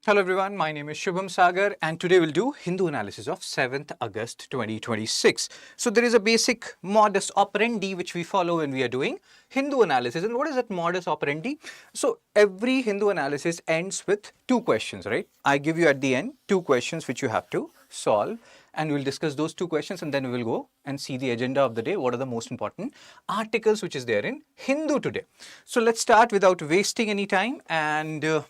Hello everyone, my name is Shubham Sagar and today we'll do Hindu analysis of 7th August 2026. So there is a basic modus operandi which we follow when we are doing Hindu analysis. And what is that modus operandi? So every Hindu analysis ends with two questions, right? I give you at the end two questions which you have to solve, and we'll discuss those two questions and then we will go and see the agenda of the day. What are the most important articles which is there in Hindu today? So let's start without wasting any time, and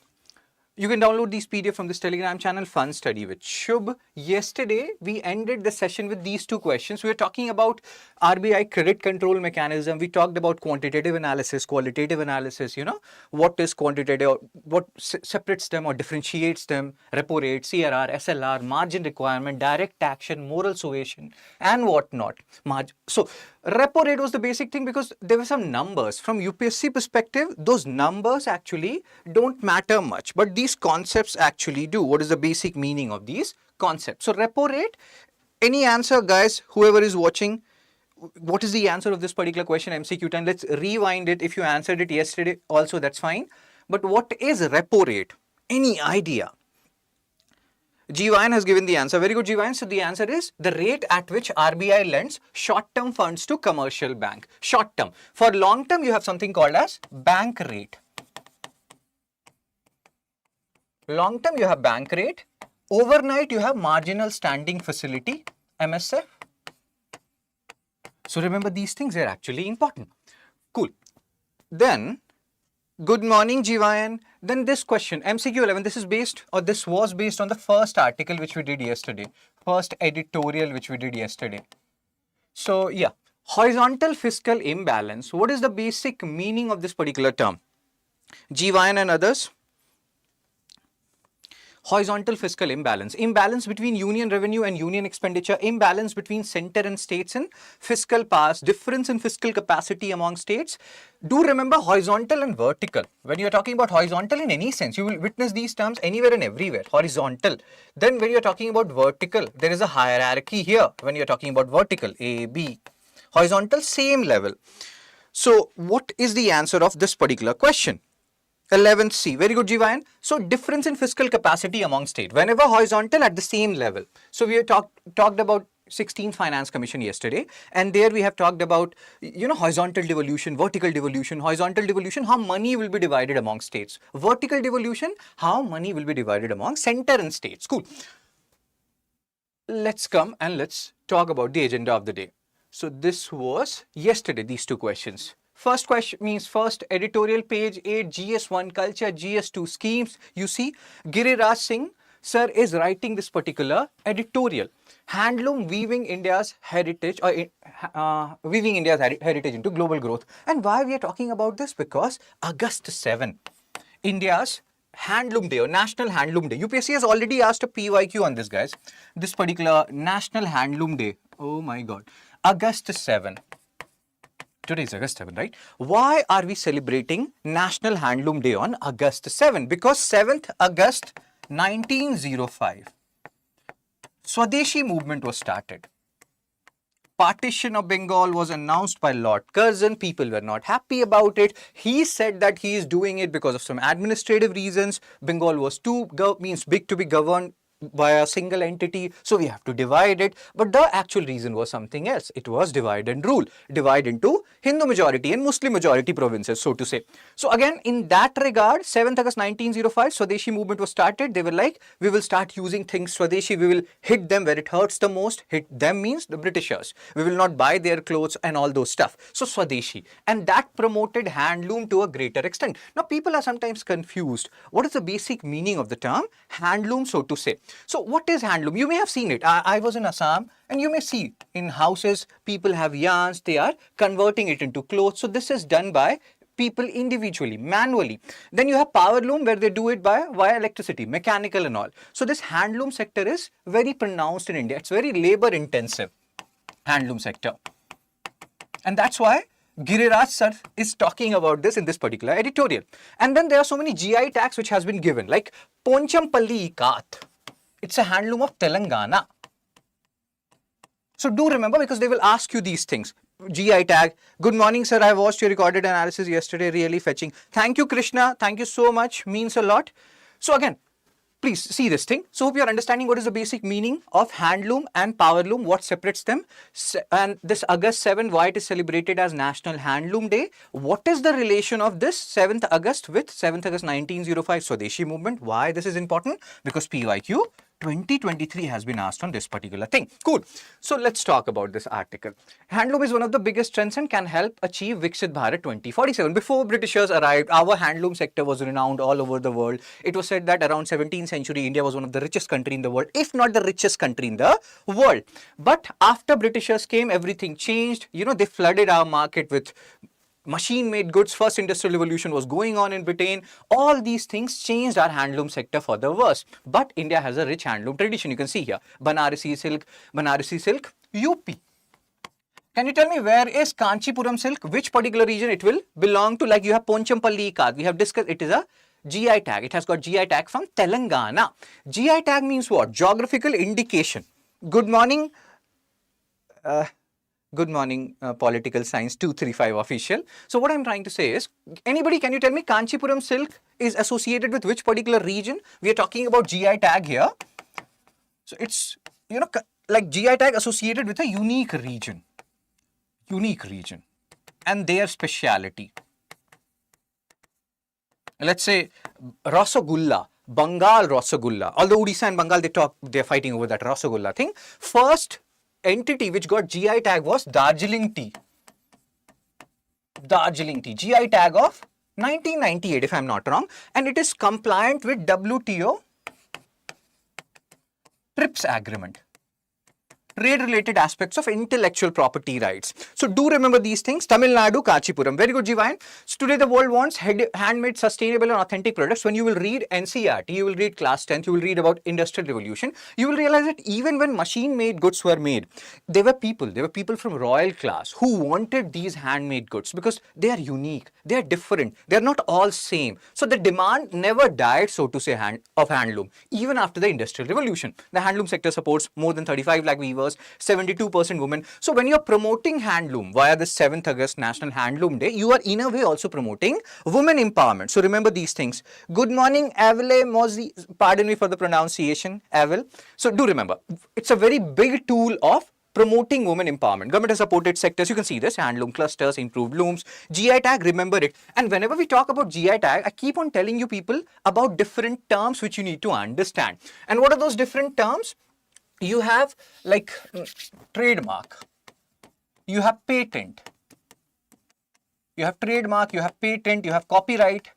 you can download these PDF from this Telegram channel, Fun Study with Shubh. Yesterday, we ended the session with these two questions. We were talking about RBI credit control mechanism. We talked about quantitative analysis, qualitative analysis, what is quantitative, what separates them or differentiates them, repo rate, CRR, SLR, margin requirement, direct action, moral suasion, and whatnot. So, repo rate was the basic thing because there were some numbers. From UPSC perspective, those numbers actually don't matter much, but these concepts actually do. What is the basic meaning of these concepts? So repo rate, any answer, guys, whoever is watching, what is the answer of this particular question? MCQ time. Let's rewind it. If you answered it yesterday also, that's fine. But what is repo rate? Any idea? G1 has given the answer. Very good, G1. So the answer is the rate at which RBI lends short-term funds to commercial bank. Short-term. For long-term, you have something called as bank rate. Long-term, you have bank rate. Overnight, you have marginal standing facility, MSF. So remember, these things are actually important. Cool. Then, good morning, Jivayan. Then this question, MCQ 11, this was based on the first article which we did yesterday, first editorial which we did yesterday. So yeah, horizontal fiscal imbalance. What is the basic meaning of this particular term? Jivayan and others. Horizontal fiscal imbalance. Imbalance between union revenue and union expenditure. Imbalance between center and states in fiscal powers. Difference in fiscal capacity among states. Do remember horizontal and vertical. When you are talking about horizontal in any sense, you will witness these terms anywhere and everywhere. Horizontal. Then when you are talking about vertical, there is a hierarchy here. When you are talking about vertical, A, B. Horizontal, same level. So what is the answer of this particular question? 11th C. Very good, Jivayan. So difference in fiscal capacity among state. Whenever horizontal, at the same level. So we have talked about 16th Finance Commission yesterday, and there we have talked about horizontal devolution, vertical devolution. Horizontal devolution, how money will be divided among states. Vertical devolution, how money will be divided among center and states. Cool. Let's come and let's talk about the agenda of the day. So this was yesterday, these two questions. First question means first editorial, page 8, GS1 culture, GS2 schemes. You see, Giriraj Singh sir is writing this particular editorial. Handloom weaving India's heritage, weaving India's heritage into global growth. And why we are talking about this? Because August 7, India's Handloom Day or National Handloom Day. UPSC has already asked a PYQ on this, guys. This particular National Handloom Day. Oh my God. August 7. Today is August 7, right? Why are we celebrating National Handloom Day on August 7? Because 7th August 1905, Swadeshi movement was started. Partition of Bengal was announced by Lord Curzon. People were not happy about it. He said that he is doing it because of some administrative reasons. Bengal was big to be governed by a single entity, so we have to divide it. But the actual reason was something else. It was divide and rule. Divide into Hindu majority and Muslim majority provinces, so to say. So again, in that regard, 7th August 1905, Swadeshi movement was started. They were like, we will start using things Swadeshi. We will hit them where it hurts the most. Hit them means the Britishers. We will not buy their clothes and all those stuff. So Swadeshi. And that promoted handloom to a greater extent. Now people are sometimes confused. What is the basic meaning of the term handloom, so to say? So what is handloom? You may have seen it. I was in Assam, and you may see in houses, people have yarns, they are converting it into clothes. So this is done by people individually, manually. Then you have power loom where they do it via electricity, mechanical and all. So this handloom sector is very pronounced in India. It's very labor intensive, handloom sector. And that's why Giriraj sir is talking about this in this particular editorial. And then there are so many GI tags which has been given, like Ponchampalli Ikat. It's a handloom of Telangana. So do remember, because they will ask you these things. GI tag. Good morning, sir. I watched your recorded analysis yesterday. Really fetching. Thank you, Krishna. Thank you so much. Means a lot. So again, Please see this thing. So hope you're understanding what is the basic meaning of handloom and powerloom, what separates them. And this August 7th, why it is celebrated as National Handloom Day. What is the relation of this 7th August with 7th August 1905 Swadeshi movement? Why this is important? Because PYQ 2023 has been asked on this particular thing. Cool. So let's talk about this article. Handloom is one of the biggest trends and can help achieve Viksit Bharat 2047. Before Britishers arrived, our handloom sector was renowned all over the world. It was said that around 17th century, India was one of the richest country in the world, if not the richest country in the world. But after Britishers came, everything changed. You know, they flooded our market with machine-made goods. First industrial revolution was going on in Britain. All these things changed our handloom sector for the worse. But India has a rich handloom tradition. You can see here, Banarasi silk, UP. Can you tell me where is Kanchipuram silk? Which particular region it will belong to? Like you have Ponchampalli Ikat. We have discussed it is a GI tag. It has got GI tag from Telangana. GI tag means what? Geographical indication. Good morning. Good morning, Political Science 235 official. So what I'm trying to say is, anybody, can you tell me Kanchipuram silk is associated with which particular region? We are talking about GI tag here. So it's, you know, like GI tag associated with a unique region and their speciality. Let's say Rasagulla, Bengal Rasagulla. Although Odisha and Bengal, they're fighting over that Rasagulla thing. First entity which got GI tag was Darjeeling tea. GI tag of 1998 if I'm not wrong, and it is compliant with WTO TRIPS agreement. Trade-related aspects of intellectual property rights. So do remember these things. Tamil Nadu, Kanchipuram. Very good, Jivayan. So today the world wants handmade, sustainable and authentic products. When you will read NCERT, you will read class 10th, you will read about Industrial Revolution, you will realize that even when machine-made goods were made, there were people from royal class who wanted these handmade goods because they are unique, they are different, they are not all same. So the demand never died, so to say, of handloom. Even after the Industrial Revolution, the handloom sector supports more than 35 lakh weavers, 72% women. So when you're promoting handloom via the 7th August National Handloom Day, you are in a way also promoting women empowerment. So remember these things. Good morning, Avile Mozi. Pardon me for the pronunciation, Avil. So do remember, it's a very big tool of promoting women empowerment. Government has supported sectors. You can see this, handloom clusters, improved looms, GI tag, remember it. And whenever we talk about GI tag, I keep on telling you people about different terms which you need to understand. And what are those different terms? You have like trademark, you have patent, you have trademark, you have patent, you have copyright,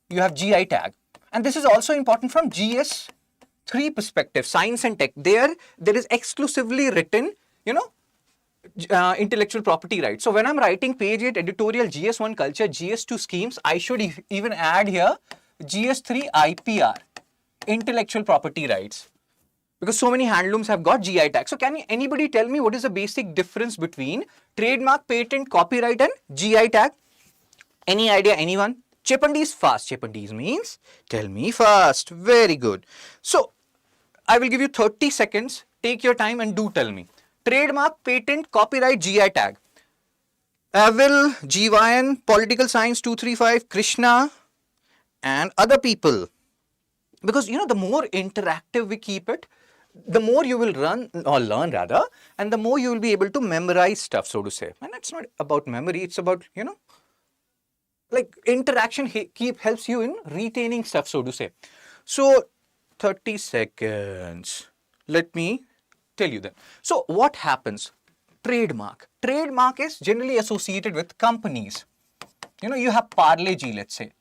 you have GI tag. And this is also important from GS3 perspective, science and tech. There is exclusively written, you know, intellectual property rights. So when I'm writing page 8 editorial, GS1 culture, GS2 schemes, I should even add here GS3 IPR, intellectual property rights. Because so many handlooms have got GI tag. So can anybody tell me what is the basic difference between trademark, patent, copyright and GI tag? Any idea, anyone? Chepandis fast. Chepandis means tell me fast. Very good. So I will give you 30 seconds. Take your time and do tell me. Trademark, patent, copyright, GI tag. Avil, Jivayan, Political Science 235, Krishna and other people. Because you know, the more interactive we keep it, the more you will learn rather, and the more you will be able to memorize stuff, so to say. And it's not about memory, it's about, you know, like interaction helps you in retaining stuff, so to say. So 30 seconds. Let me tell you then. So what happens? Trademark. Trademark is generally associated with companies. You know, you have Parle-G, let's say.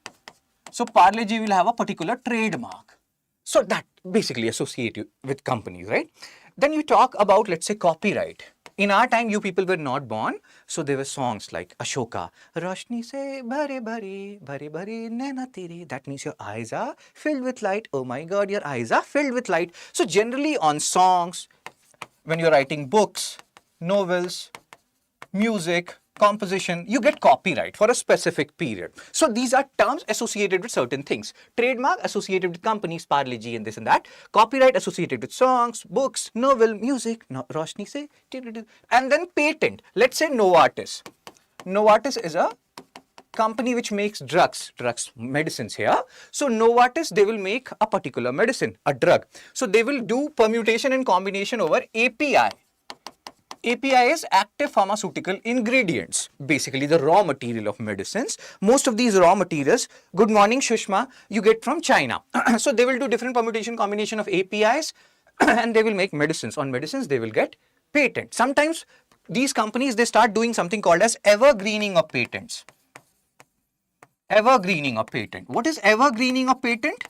So Parle-G will have a particular trademark. So that basically associate you with companies, right? Then you talk about, let's say, copyright. In our time, you people were not born, so there were songs like Ashoka, Roshni se bhare bhare, bhare bhare naina tere. That means your eyes are filled with light. Oh my God, your eyes are filled with light. So generally on songs, when you're writing books, novels, music, composition, you get copyright for a specific period. So these are terms associated with certain things. Trademark associated with companies, Parle-G and this and that. Copyright associated with songs, books, novel, music, Roshni se, and then patent. Let's say Novartis. Novartis is a company which makes drugs, medicines here. So Novartis, they will make a particular medicine, a drug. So they will do permutation and combination over API. API is active pharmaceutical ingredients, basically the raw material of medicines. Most of these raw materials, good morning Shushma, you get from China. So they will do different permutation combination of APIs and they will make medicines. On medicines, they will get patent. Sometimes these companies, they start doing something called as evergreening of patents. Evergreening of patent. What is evergreening of patent?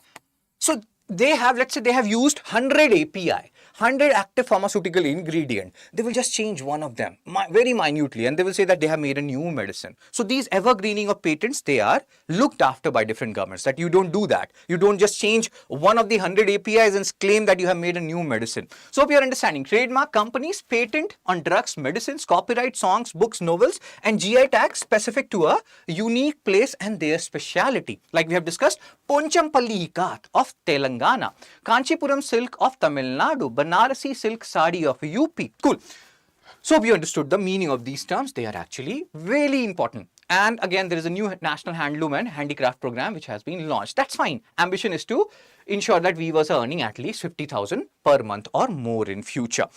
So they have, let's say they have used 100 API, 100 active pharmaceutical ingredient. They will just change one of them very minutely and they will say that they have made a new medicine. So these evergreening of patents, they are looked after by different governments, that you don't do that. You don't just change one of the 100 APIs and claim that you have made a new medicine. So hope you're understanding. Trademark companies patent on drugs, medicines, copyright songs, books, novels and GI tags specific to a unique place and their speciality. Like we have discussed, Ponchampalli Ikat of Telangana, Kanchipuram silk of Tamil Nadu, Banarasi silk sari of UP. Cool. So hope you understood the meaning of these terms. They are actually really important. And again, there is a new National Handloom and Handicraft program which has been launched. That's fine. Ambition is to ensure that weavers are earning at least 50,000 per month or more in future.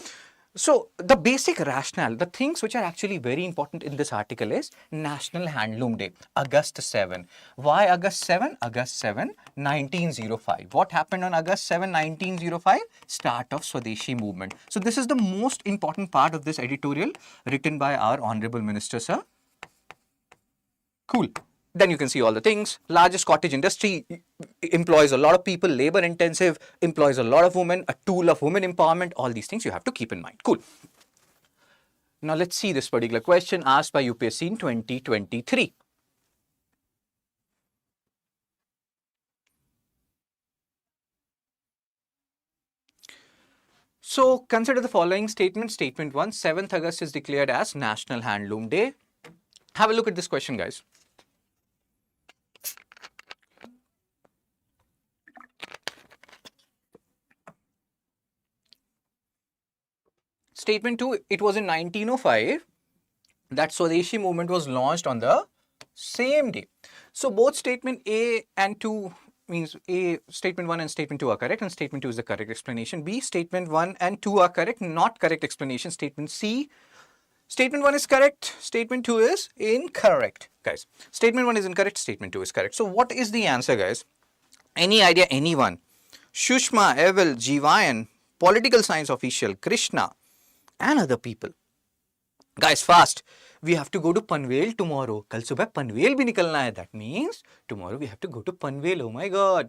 So the basic rationale, the things which are actually very important in this article is National Handloom Day, August 7. Why August 7? August 7, 1905. What happened on August 7, 1905? Start of Swadeshi movement. So this is the most important part of this editorial written by our Honorable Minister, sir. Cool. Then you can see all the things. Largest cottage industry employs a lot of people, labor intensive, employs a lot of women, a tool of women empowerment. All these things you have to keep in mind. Cool. Now let's see this particular question asked by UPSC in 2023. So consider the following statement. Statement 1, 7th August is declared as National Handloom Day. Have a look at this question, guys. Statement 2, it was in 1905 that Swadeshi movement was launched on the same day. So both statement A and 2 means A, statement 1 and statement 2 are correct and statement 2 is the correct explanation. B, statement 1 and 2 are correct, not correct explanation. Statement C, statement 1 is correct, statement 2 is incorrect. Guys, statement 1 is incorrect, statement 2 is correct. So what is the answer, guys? Any idea, anyone? Shushma, Evel, Jivayan, political science official, Krishna, and other people. Guys, fast. We have to go to Panvel tomorrow. Kal subah Panvel bhi nikalna hai. That means tomorrow we have to go to Panvel. Oh my God.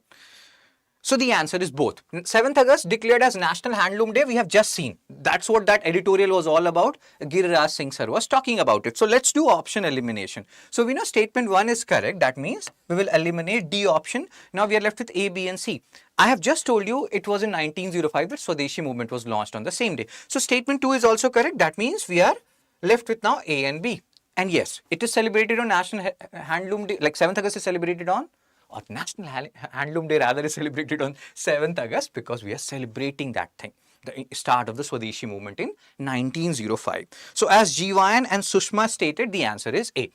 So the answer is both. 7th August declared as National Handloom Day. We have just seen. That's what that editorial was all about. Giriraj Singh sir was talking about it. So let's do option elimination. So we know statement 1 is correct. That means we will eliminate D option. Now we are left with A, B and C. I have just told you it was in 1905 that Swadeshi movement was launched on the same day. So statement 2 is also correct. That means we are left with now A and B. And yes, it is celebrated on National Handloom Day. Like 7th August is celebrated on, or National Handloom Day rather is celebrated on 7th August because we are celebrating that thing, the start of the Swadeshi movement in 1905. So as Jivayan and Sushma stated, the answer is A.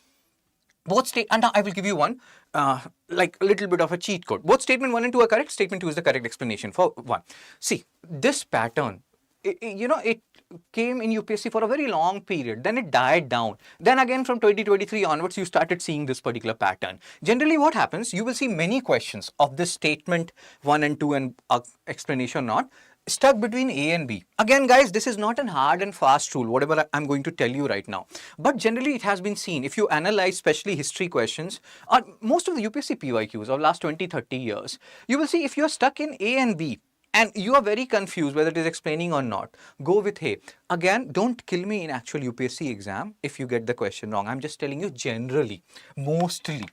Both state, and now I will give you one, like a little bit of a cheat code. Both statement 1 and 2 are correct. Statement 2 is the correct explanation for 1. See, this pattern, it came in UPSC for a very long period. Then it died down. Then again from 2023 onwards, you started seeing this particular pattern. Generally what happens, you will see many questions of this statement 1 and 2 and explanation not stuck between A and B. Again, guys, this is not an hard and fast rule, whatever I'm going to tell you right now. But generally it has been seen, if you analyze especially history questions or most of the UPSC PYQs of last 20-30 years, you will see if you're stuck in A and B, and you are very confused whether it is explaining or not, go with A. Again, don't kill me in actual UPSC exam if you get the question wrong. I'm just telling you generally, mostly.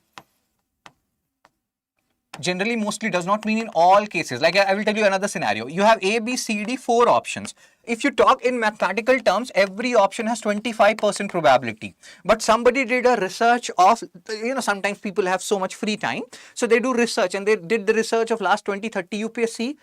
Generally, mostly does not mean in all cases. Like I will tell you another scenario. You have A, B, C, D, 4 options. If you talk in mathematical terms, every option has 25% probability. But somebody did a research of, sometimes people have so much free time. So they do research and they did the research of last 20, 30 UPSC,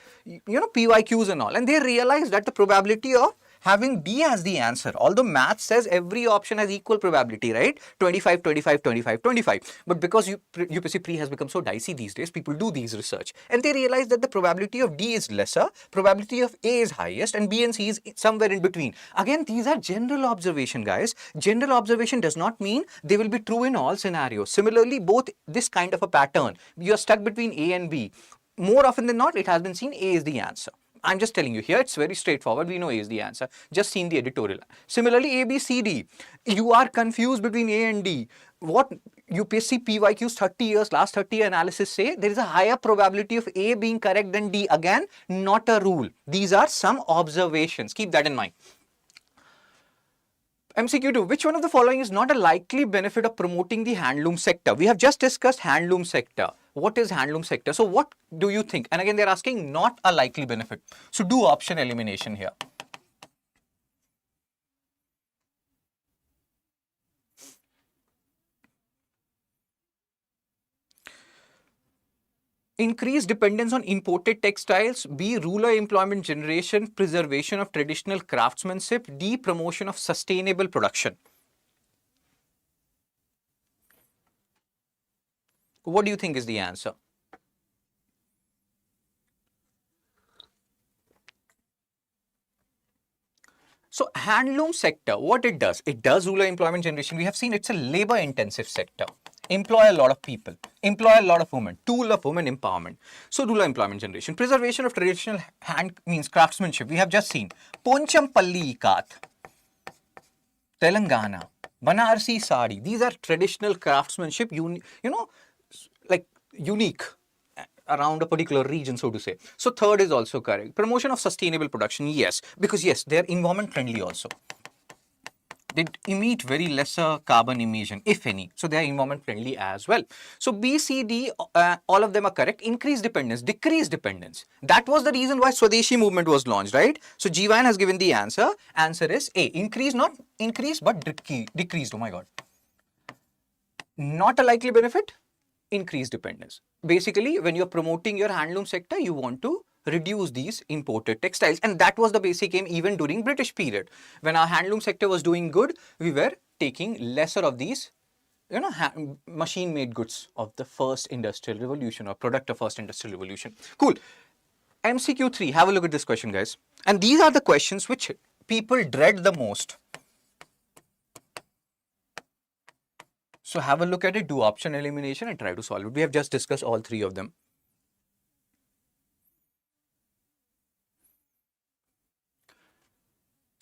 PYQs and all. And they realized that the probability of having D as the answer. Although math says every option has equal probability, right? 25, 25, 25, 25. But because UPSC pre has become so dicey these days, people do these research and they realize that the probability of D is lesser, probability of A is highest, and B and C is somewhere in between. Again, these are general observation, guys. General observation does not mean they will be true in all scenarios. Similarly, both this kind of a pattern, you're stuck between A and B. More often than not, it has been seen A is the answer. I'm just telling you here, it's very straightforward. We know A is the answer. Just seen the editorial. Similarly, A, B, C, D. You are confused between A and D. What UPSC PYQ's 30 years, last 30 year analysis say, there is a higher probability of A being correct than D. Again, not a rule. These are some observations. Keep that in mind. MCQ2, which one of the following is not a likely benefit of promoting the handloom sector? We have just discussed handloom sector. What is handloom sector? So what do you think? And again, they're asking not a likely benefit. So do option elimination here. Increased dependence on imported textiles. B, rural employment generation, preservation of traditional craftsmanship. D, promotion of sustainable production. What do you think is the answer? So handloom sector, what it does rural employment generation. We have seen it's a labor intensive sector. Employ a lot of people, employ a lot of women, tool of women empowerment. So rural employment generation, preservation of traditional hand means craftsmanship. We have just seen Ponchampalli Ikat, Telangana, Banarsi Sari. These are traditional craftsmanship, like unique around a particular region, so to say. So third is also correct. Promotion of sustainable production, yes, because yes, they are environment friendly also. They emit very lesser carbon emission, if any. So they are environment friendly as well. So B, C, D, all of them are correct. Increased dependence, decreased dependence. That was the reason why Swadeshi movement was launched, right? So G1 has given the answer. Answer is A. Increase, not increased, but decreased. Oh my God. Not a likely benefit. Increased dependence. Basically, when you're promoting your handloom sector, you want to reduce these imported textiles, and that was the basic aim even during British period. When our handloom sector was doing good, we were taking lesser of these, machine-made goods of the first industrial revolution or product of first industrial revolution. Cool. MCQ3. Have a look at this question, guys. And these are the questions which people dread the most. So have a look at it, do option elimination and try to solve it. We have just discussed all three of them.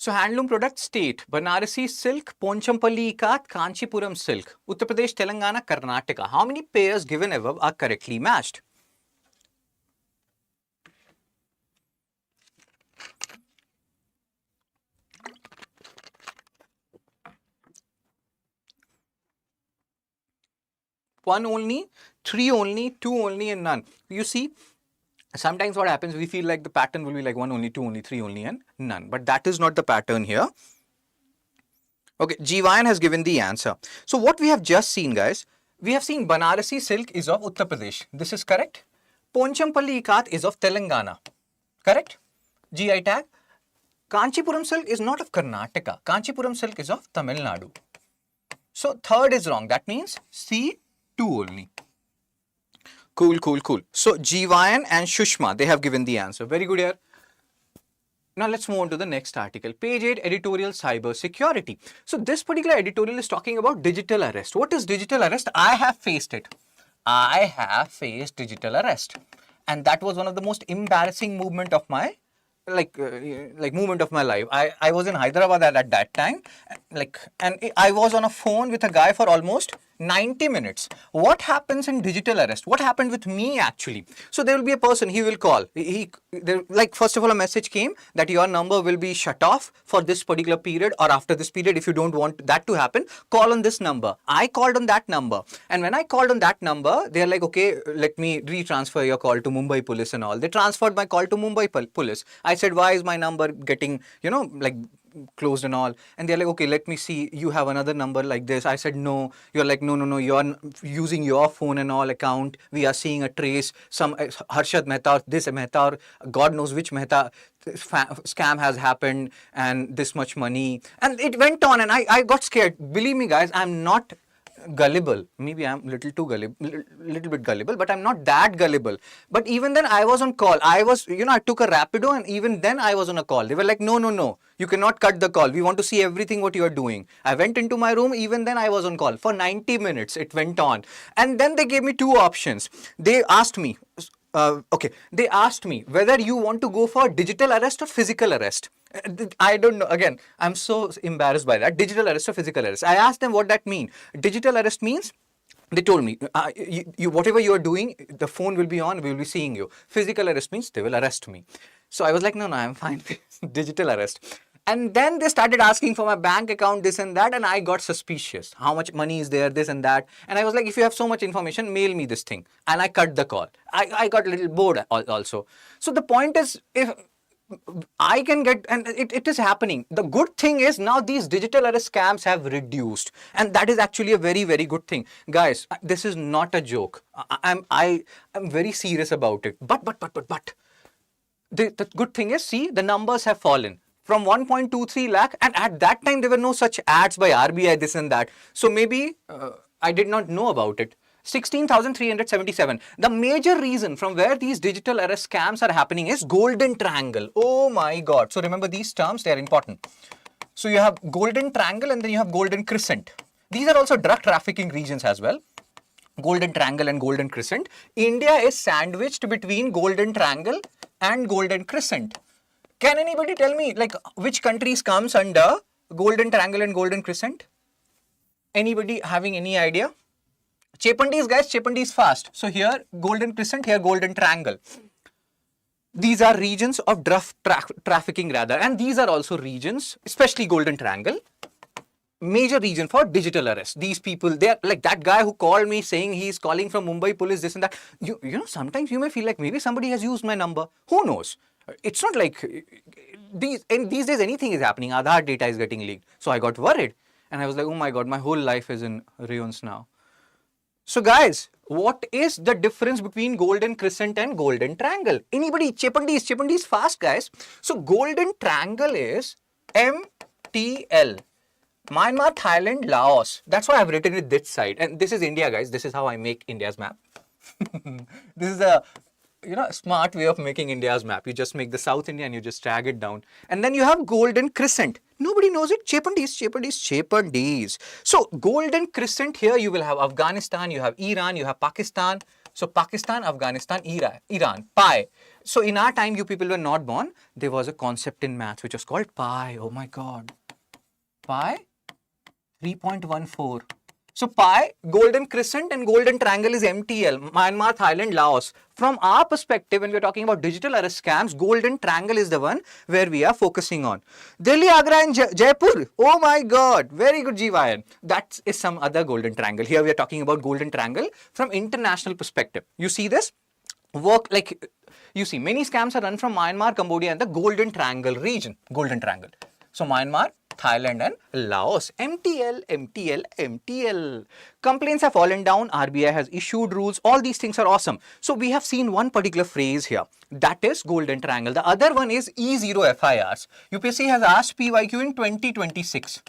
So handloom product state, Banarasi silk, Ponchampalli Ikat, Kanchipuram silk, Uttar Pradesh, Telangana, Karnataka. How many pairs given above are correctly matched? One only, three only, two only, and none. You see, sometimes what happens, we feel like the pattern will be like one only, two only, three only, and none. But that is not the pattern here. Okay, Jivan has given the answer. So what we have just seen, guys, we have seen Banarasi silk is of Uttar Pradesh. This is correct. Ponchampalli Ikat is of Telangana. Correct? GI tag. Kanchipuram silk is not of Karnataka. Kanchipuram silk is of Tamil Nadu. So third is wrong. That means C, two only. Cool, cool, cool. So Jivayan and Shushma, they have given the answer. Very good here. Now let's move on to the next article. Page 8, editorial cyber security. So this particular editorial is talking about digital arrest. What is digital arrest? I have faced it. I have faced digital arrest. And that was one of the most embarrassing movement of my movement of my life. I was in Hyderabad at that time, and I was on a phone with a guy for almost 90 minutes. What happens in digital arrest? What happened with me actually? So there will be a person, he will call. First of all, a message came that your number will be shut off for this particular period or after this period. If you don't want that to happen, call on this number. I called on that number. And when I called on that number, they're like, okay, let me retransfer your call to Mumbai police and all. They transferred my call to Mumbai police. I said, why is my number getting, closed and all. And they're like, okay, let me see. You have another number like this. I said, no. You're like, no. You're using your phone and all account. We are seeing a trace. Some Harshad Mehta, or this Mehta, or God knows which Mehta scam has happened, and this much money. And it went on, and I got scared. Believe me, guys, I'm not gullible. Maybe I'm a little too gullible, little bit gullible, but I'm not that gullible. But even then I was on call. I took a Rapido, and even then I was on a call. They were like, no, you cannot cut the call. We want to see everything what you are doing. I went into my room. Even then I was on call for 90 minutes. It went on. And then they gave me two options. They asked me, they asked me whether you want to go for digital arrest or physical arrest. I don't know. Again, I'm so embarrassed by that. Digital arrest or physical arrest. I asked them what that means. Digital arrest means, they told me, whatever you are doing, the phone will be on, we will be seeing you. Physical arrest means they will arrest me. So I was like, no, I'm fine. Digital arrest. And then they started asking for my bank account, this and that, and I got suspicious. How much money is there, this and that. And I was like, if you have so much information, mail me this thing. And I cut the call. I got a little bored also. So the point is, if I can get, and it is happening. The good thing is now these digital arrest scams have reduced, and that is actually a very, very good thing. Guys, this is not a joke. I'm very serious about it. But the good thing is, see, the numbers have fallen from 1.23 lakh, and at that time there were no such ads by RBI, this and that. So maybe I did not know about it. 16,377. The major reason from where these digital arrest scams are happening is golden triangle. Oh my God. So remember these terms, they are important. So you have golden triangle and then you have golden crescent. These are also drug trafficking regions as well. Golden triangle and golden crescent. India is sandwiched between golden triangle and golden crescent. Can anybody tell me like which countries comes under golden triangle and golden crescent? Anybody having any idea? Chepandis, guys, Chepandis fast. So here golden crescent, here golden triangle. These are regions of drug trafficking rather, and these are also regions, especially golden triangle, major region for digital arrest. These people, they're like that guy who called me saying he's calling from Mumbai police, this and that. You know, sometimes you may feel like maybe somebody has used my number. Who knows? It's not like these days anything is happening. Aadhaar data is getting leaked. So I got worried and I was like, oh my God, my whole life is in ruins now. So guys, what is the difference between golden crescent and golden triangle? Anybody? Chepandis fast, guys. So golden triangle is MTL. Myanmar, Thailand, Laos. That's why I've written it this side. And this is India, guys. This is how I make India's map. This is a smart way of making India's map. You just make the South India and you just drag it down. And then you have golden crescent. Nobody knows it. Chepandis. So golden crescent, here you will have Afghanistan, you have Iran, you have Pakistan. So Pakistan, Afghanistan, Iran, pi. So in our time, you people were not born. There was a concept in maths which was called pi. Oh my God. Pi 3.14. So pi, golden crescent and golden triangle is MTL, Myanmar, Thailand, Laos. From our perspective, when we're talking about digital arrest scams, golden triangle is the one where we are focusing on. Delhi, Agra and Jaipur. Oh my God. Very good, Jeevayan. That is some other golden triangle. Here we are talking about golden triangle from international perspective. You see this? You see, many scams are run from Myanmar, Cambodia and the golden triangle region. Golden triangle. So Myanmar, Thailand and Laos. MTL. Complaints have fallen down. RBI has issued rules. All these things are awesome. So we have seen one particular phrase here. That is golden triangle. The other one is E0 FIRs. UPSC has asked PYQ in 2026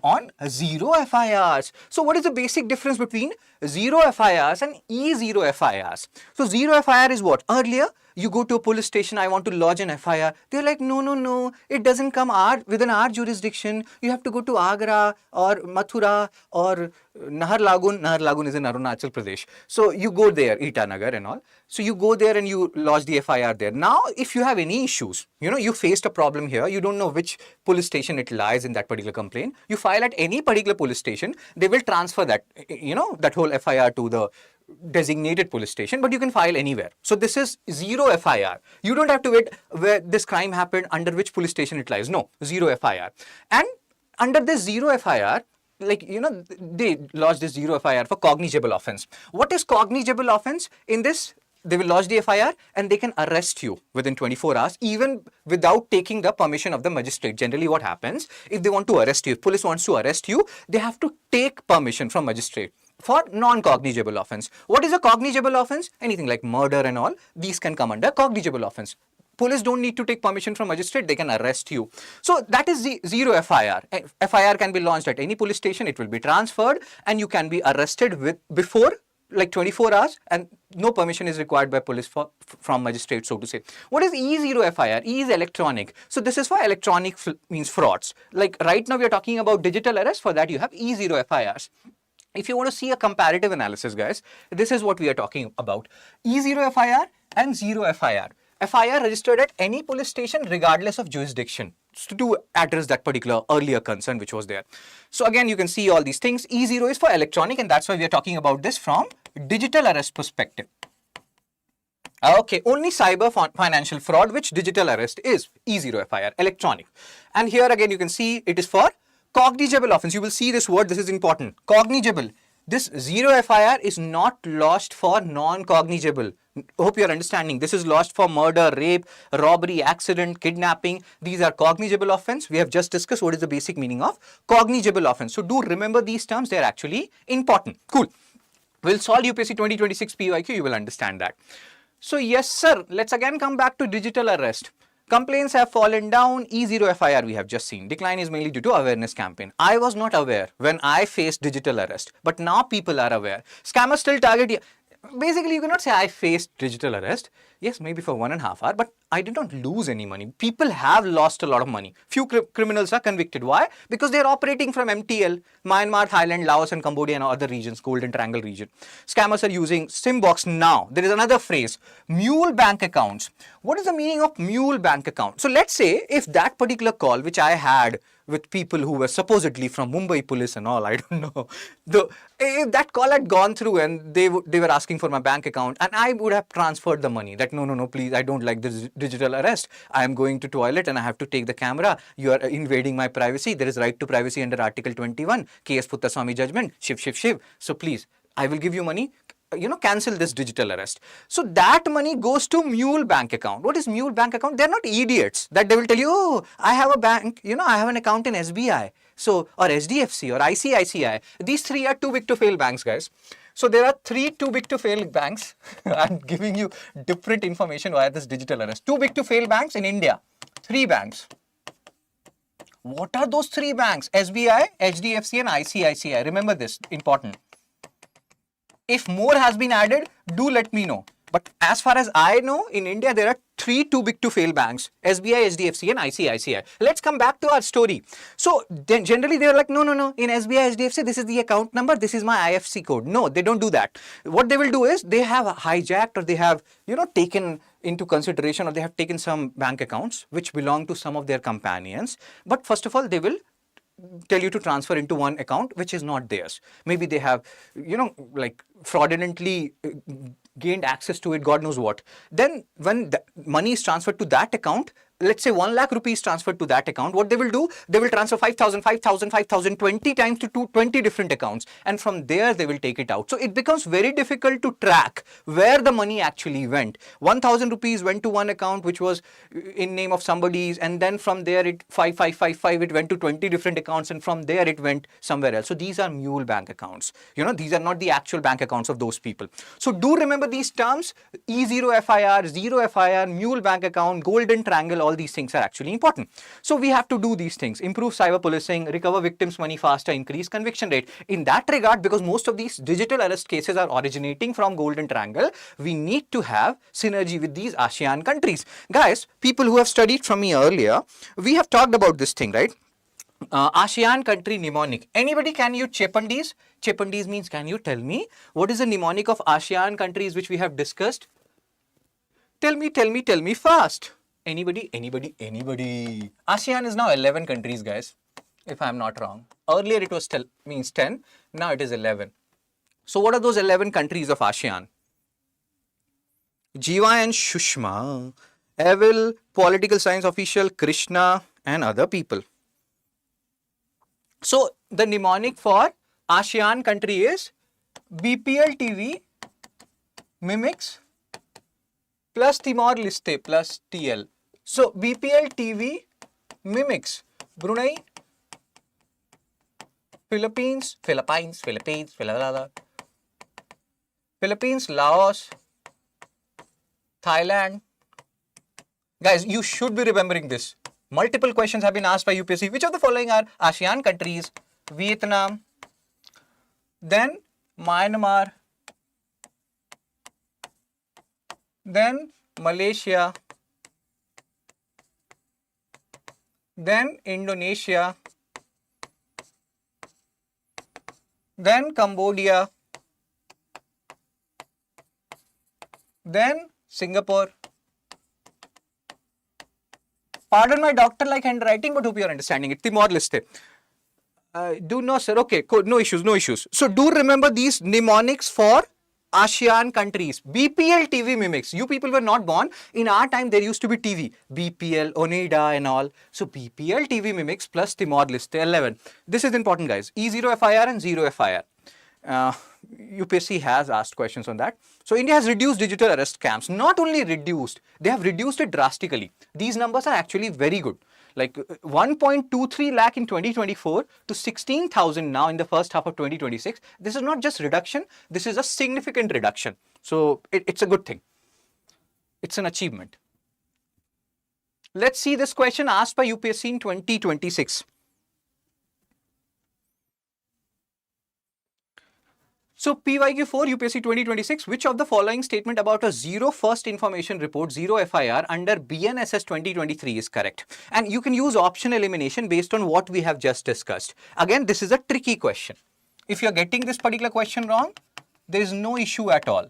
on zero FIRs. So what is the basic difference between zero FIRs and E0 FIRs? So zero FIR is what? Earlier, you go to a police station, I want to lodge an FIR. They're like, no, it doesn't come within our jurisdiction. You have to go to Agra or Mathura or Naharlagun. Naharlagun is in Arunachal Pradesh. So you go there, Itanagar and all. So you go there and you lodge the FIR there. Now, if you have any issues, you faced a problem here, you don't know which police station it lies in that particular complaint, you file at any particular police station, they will transfer that, that whole FIR to the designated police station, but you can file anywhere. So this is zero FIR. You don't have to wait where this crime happened, under which police station it lies. No, zero FIR. And under this zero FIR, they lodge this zero FIR for cognizable offense. What is cognizable offense? In this, they will lodge the FIR and they can arrest you within 24 hours, even without taking the permission of the magistrate. Generally, what happens, if they want to arrest you, if police wants to arrest you, they have to take permission from magistrate for non-cognizable offense. What is a cognizable offense? Anything like murder and all, these can come under cognizable offense. Police don't need to take permission from magistrate, they can arrest you. So that is the zero FIR. FIR can be launched at any police station, it will be transferred and you can be arrested before like 24 hours and no permission is required by police from magistrate, so to say. What is E0 FIR? E is electronic. So this is for electronic means frauds. Like right now we are talking about digital arrest, for that you have E0 FIRs. If you want to see a comparative analysis, guys, this is what we are talking about. E0 FIR and 0 FIR. FIR registered at any police station regardless of jurisdiction to address that particular earlier concern which was there. So again, you can see all these things. E0 is for electronic and that's why we are talking about this from digital arrest perspective. Okay, only cyber financial fraud, which digital arrest is E0 FIR, electronic. And here again, you can see it is for cognizable offense. You will see this word, this is important. Cognizable. This 0 FIR is not lodged for non-cognizable. Hope you are understanding. This is lodged for murder, rape, robbery, accident, kidnapping. These are cognizable offense. We have just discussed what is the basic meaning of cognizable offense. So do remember these terms. They are actually important. Cool. We'll solve UPSC 2026 PYQ. You will understand that. So yes, sir. Let's again come back to digital arrest. Complaints have fallen down. E0 FIR we have just seen. Decline is mainly due to awareness campaign. I was not aware when I faced digital arrest, but now people are aware. Scammers still target. Basically, you cannot say I faced digital arrest. Yes, maybe for 1.5 hours, but I did not lose any money. People have lost a lot of money. Few criminals are convicted. Why? Because they are operating from MTL, Myanmar, Thailand, Laos and Cambodia and other regions, Golden Triangle region. Scammers are using Simbox now. There is another phrase, mule bank accounts. What is the meaning of mule bank account? So let's say if that particular call which I had with people who were supposedly from Mumbai police and all, I don't know. If that call had gone through and they were asking for my bank account and I would have transferred the money that no, please, I don't like this digital arrest. I am going to toilet and I have to take the camera. You are invading my privacy. There is right to privacy under Article 21, KS Puttaswamy judgment, Shiv. So please, I will give you money. Cancel this digital arrest. So that money goes to mule bank account. What is mule bank account? They're not idiots that they will tell you, oh, I have a bank, I have an account in SBI. So, or SDFC or ICICI. These three are too big to fail banks, guys. So there are three too big to fail banks. I'm giving you different information via this digital arrest. Too big to fail banks in India. 3 banks. What are those 3 banks? SBI, HDFC and ICICI. Remember this, important. If more has been added, do let me know. But as far as I know, in India, there are 3 too big to fail banks, SBI, HDFC and ICICI. Let's come back to our story. So then generally they are like, no. In SBI, HDFC, this is the account number. This is my IFSC code. No, they don't do that. What they will do is they have hijacked or they have, taken into consideration or they have taken some bank accounts which belong to some of their companions. But first of all, they will tell you to transfer into one account which is not theirs. Maybe they have, like fraudulently gained access to it, God knows what. Then when the money is transferred to that account, let's say 1 lakh rupees transferred to that account, what they will do, they will transfer 5,000, 20 times to 20 different accounts. And from there, they will take it out. So it becomes very difficult to track where the money actually went. 1,000 rupees went to one account, which was in name of somebody's. And then from there, it 5555, it went to 20 different accounts. And from there, it went somewhere else. So these are mule bank accounts. These are not the actual bank accounts of those people. So do remember these terms, E0 FIR, 0 FIR, mule bank account, golden triangle, all these things are actually important. So we have to do these things, improve cyber policing, recover victims' money faster, increase conviction rate. In that regard, because most of these digital arrest cases are originating from Golden Triangle, we need to have synergy with these ASEAN countries. Guys, people who have studied from me earlier, we have talked about this thing, right? ASEAN country mnemonic. Anybody can use Chepandis? Chepandis means, can you tell me what is the mnemonic of ASEAN countries which we have discussed? Tell me fast. Anybody? ASEAN is now 11 countries, guys, if I'm not wrong. Earlier it was 10, now it is 11. So what are those 11 countries of ASEAN? Jiva and Shushma, Evil, Political Science Official, Krishna and other people. So the mnemonic for ASEAN country is BPL TV, Mimics, plus Timor-Leste plus TL. So BPL TV mimics Brunei, Philippines, Laos, Thailand. Guys, you should be remembering this. Multiple questions have been asked by UPSC. Which of the following are ASEAN countries? Vietnam, then Myanmar, then Malaysia, then Indonesia, then Cambodia, then Singapore. Pardon my doctor-like handwriting, but hope you are understanding it. Timor-Leste. Do not, sir. Okay, cool. No issues, no issues. So do remember these mnemonics for ASEAN countries. BPL TV mimics. You people were not born. In our time, there used to be TV. BPL, Oneida and all. So BPL TV mimics plus Timor-Leste 11. This is important, guys. E0 FIR and 0 FIR. UPSC has asked questions on that. So India has reduced digital arrest camps. Not only reduced, they have reduced it drastically. These numbers are actually very good. Like 1.23 lakh in 2024 to 16,000 now in the first half of 2026. This is not just reduction, this is a significant reduction. So it's a good thing. It's an achievement. Let's see this question asked by UPSC in 2026. So PYQ4 UPSC 2026, which of the following statement about a zero first information report, zero FIR under BNSS 2023 is correct? And you can use option elimination based on what we have just discussed. Again, this is a tricky question. If you're getting this particular question wrong, there is no issue at all.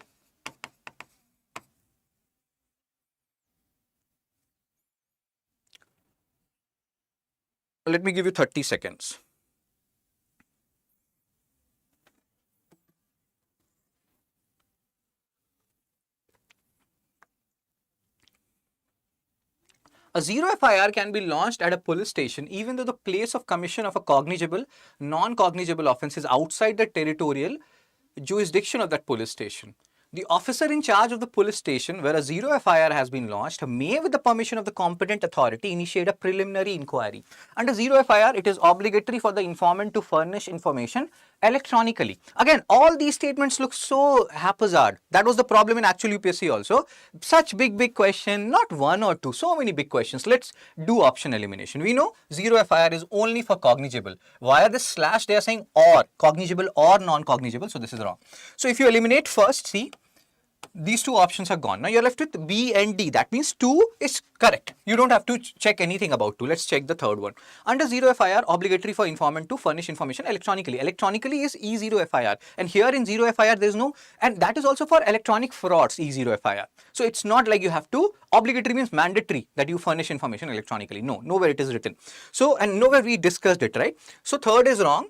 Let me give you 30 seconds. A zero FIR can be launched at a police station even though the place of commission of a cognizable, non-cognizable offence is outside the territorial jurisdiction of that police station. The officer in charge of the police station where a zero FIR has been launched may, with the permission of the competent authority, initiate a preliminary inquiry. Under zero FIR, it is obligatory for the informant to furnish information electronically. Again, all these statements look so haphazard. That was the problem in actual UPSC also. Such big question, not one or two, so many big questions. Let's do option elimination. We know zero FIR is only for cognizable. Via this slash, they are saying or, cognizable or non-cognizable, so this is wrong. So if you eliminate first, see, these two options are gone. Now you're left with B and D. That means 2 is correct. You don't have to check anything about 2. Let's check the third one. Under zero FIR, obligatory for informant to furnish information electronically. Electronically is E0 FIR. And here in zero FIR, there's no, and that is also for electronic frauds, E0 FIR. So it's not like you have to, obligatory means mandatory that you furnish information electronically. No, nowhere it is written. So, and nowhere we discussed it, right? So third is wrong.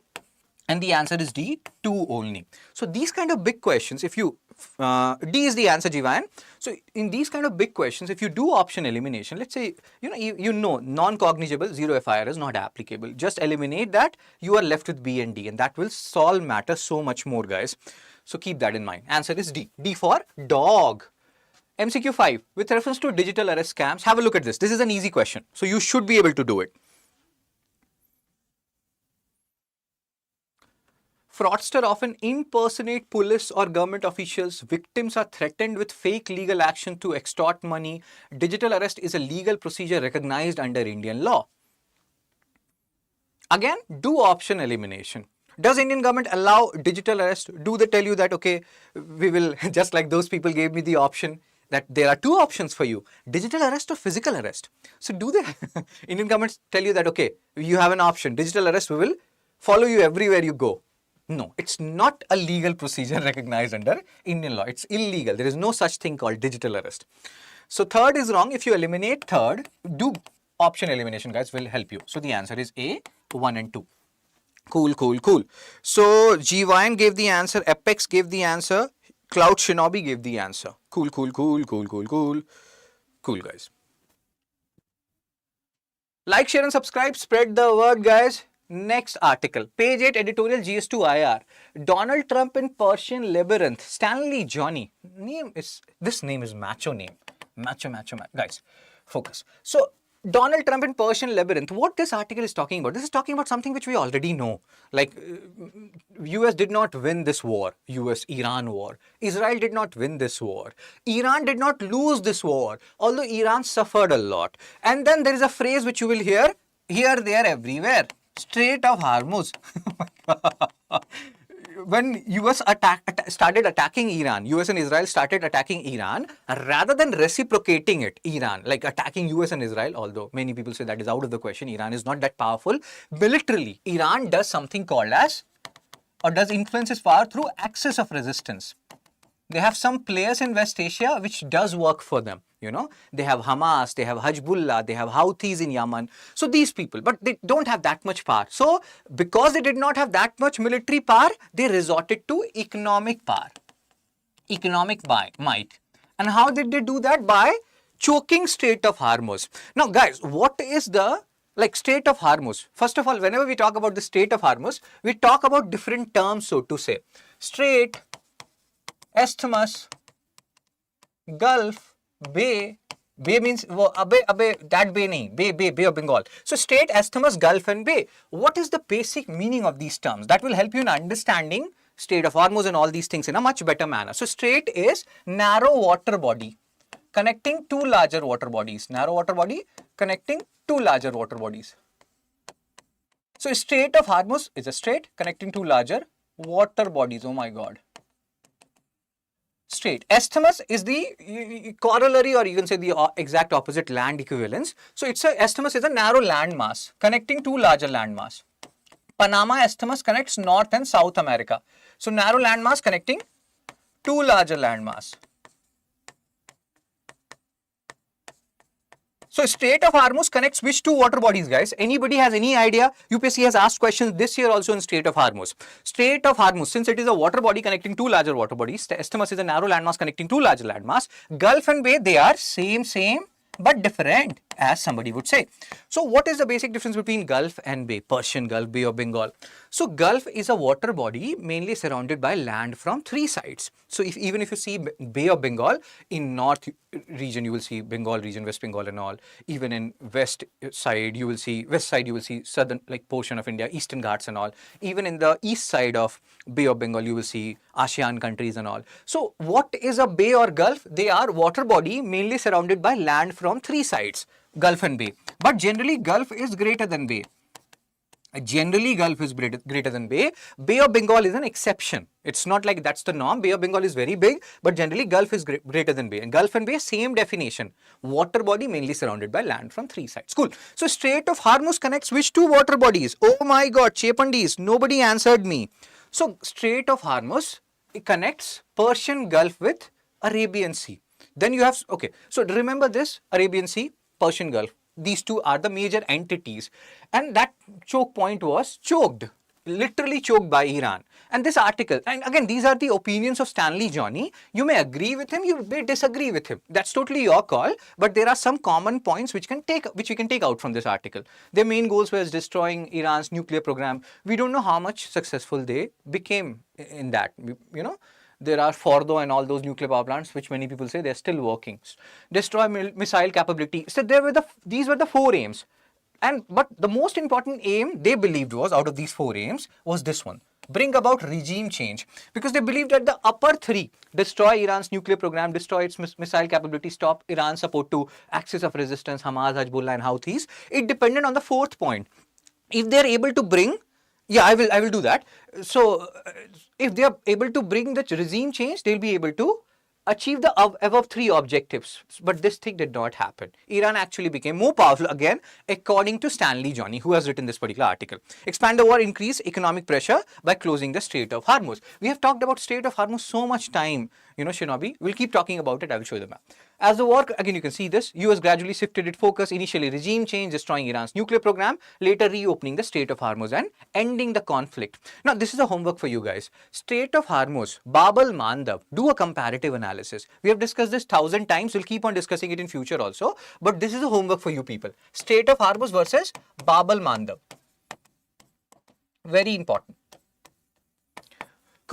And the answer is D, 2 only. So these kind of big questions, if you, D is the answer, Jivan. So in these kind of big questions, if you do option elimination, let's say, you know, non-cognizable, zero FIR is not applicable. Just eliminate that, you are left with B and D, and that will solve matter so much more, guys. So keep that in mind. Answer is D. D for dog. MCQ 5, with reference to digital arrest scams, have a look at this. This is an easy question. So you should be able to do it. Fraudsters often impersonate police or government officials. Victims are threatened with fake legal action to extort money. Digital arrest is a legal procedure recognized under Indian law. Again, do option elimination. Does Indian government allow digital arrest? Do they tell you that, okay, we will, just like those people gave me the option, that there are two options for you, digital arrest or physical arrest. So do they, Indian governments tell you that, okay, you have an option, digital arrest, we will follow you everywhere you go. No, it's not a legal procedure recognized under Indian law. It's illegal. There is no such thing called digital arrest. So third is wrong. If you eliminate third, do option elimination, guys, will help you. So the answer is A, 1 and 2. Cool. So GYN gave the answer, Apex gave the answer, Cloud Shinobi gave the answer. Cool, guys. Like, share and subscribe. Spread the word, guys. Next article, page 8, editorial GS2 IR. Donald Trump in Persian Labyrinth. Stanley Johnny. This name is macho name. Guys, focus. So Donald Trump and Persian Labyrinth, what this article is talking about, this is talking about something which we already know. Like, US did not win this war, US-Iran war. Israel did not win this war. Iran did not lose this war, although Iran suffered a lot. And then there is a phrase which you will hear, here, there, everywhere. Strait of Hormuz. When US started attacking Iran, US and Israel started attacking Iran, rather than reciprocating it, Iran, like attacking US and Israel, although many people say that is out of the question, Iran is not that powerful. Militarily, Iran does something called as, or does influence its power through axis of resistance. They have some players in West Asia which does work for them. You know, they have Hamas, they have Hezbollah, they have Houthis in Yemen. So these people, but they don't have that much power. So because they did not have that much military power, they resorted to economic power, economic might. And how did they do that? By choking Strait of Hormuz. Now guys, what is the Strait of Hormuz? First of all, whenever we talk about the Strait of Hormuz, we talk about different terms, so to say. Strait, Isthmus, Gulf, Bay. Bay means that bay nahi, Bay of Bengal. So Strait, Isthmus, Gulf and Bay. What is the basic meaning of these terms? That will help you in understanding Strait of Hormuz and all these things in a much better manner. So strait is narrow water body connecting two larger water bodies. Narrow water body connecting two larger water bodies. So Strait of Hormuz is a strait connecting two larger water bodies. Oh my God. Strait. Isthmus is the corollary, or you can say the exact opposite, land equivalence. So isthmus is a narrow land mass connecting two larger land mass. Panama Isthmus connects North and South America. So narrow land mass connecting two larger land mass. So Strait of Hormuz connects which two water bodies, guys? Anybody has any idea? UPSC has asked questions this year also in Strait of Hormuz. Strait of Hormuz, since it is a water body connecting two larger water bodies, Isthmus is a narrow landmass connecting two larger landmass. Gulf and Bay, they are same, but different, as somebody would say. So what is the basic difference between Gulf and Bay? Persian Gulf, Bay of Bengal. So Gulf is a water body mainly surrounded by land from three sides. So even if you see Bay of Bengal, in north region you will see Bengal region, West Bengal and all. Even in west side you will see southern portion of India, Eastern Ghats and all. Even in the east side of Bay of Bengal you will see ASEAN countries and all. So what is a bay or Gulf? They are water body mainly surrounded by land from three sides, Gulf and Bay. But generally Gulf is greater than Bay. Generally Gulf is greater than Bay. Bay of Bengal is an exception. It's not like that's the norm. Bay of Bengal is very big, but generally Gulf is greater than Bay. And Gulf and Bay, same definition. Water body mainly surrounded by land from three sides. Cool. So Strait of Hormuz connects which two water bodies? Oh my God, Chepandis, nobody answered me. So Strait of Hormuz, it connects Persian Gulf with Arabian Sea. Then you have, okay, so remember this, Arabian Sea, Persian Gulf. These two are the major entities, and that choke point was choked, literally choked by Iran. And this article, and again, these are the opinions of Stanley Johnny. You may agree with him, you may disagree with him. That's totally your call. But there are some common points which we can take out from this article. Their main goals was destroying Iran's nuclear program. We don't know how much successful they became in that. You know, there are Fordo and all those nuclear power plants, which many people say they're still working. Destroy missile capability. So these were the four aims. But the most important aim they believed was, out of these four aims, was this one: bring about regime change. Because they believed that the upper three, destroy Iran's nuclear program, destroy its missile capability, stop Iran's support to axis of resistance, Hamas, Hezbollah and Houthis, it depended on the fourth point. If they're able to bring, I will do that. So if they are able to bring the regime change, they'll be able to achieve the above three objectives. But this thing did not happen. Iran actually became more powerful again, according to Stanley Johnny, who has written this particular article. Expand the war, increase economic pressure by closing the Strait of Hormuz. We have talked about Strait of Hormuz so much time, Shinobi. We'll keep talking about it. I will show you the map. As the war, again you can see this, US gradually shifted its focus, initially regime change, destroying Iran's nuclear program, later reopening the Strait of Hormuz and ending the conflict. Now this is a homework for you guys. Strait of Hormuz, Bab al-Mandab, do a comparative analysis. We have discussed this 1,000 times, we'll keep on discussing it in future also, but this is a homework for you people. Strait of Hormuz versus Bab al-Mandab. Very important.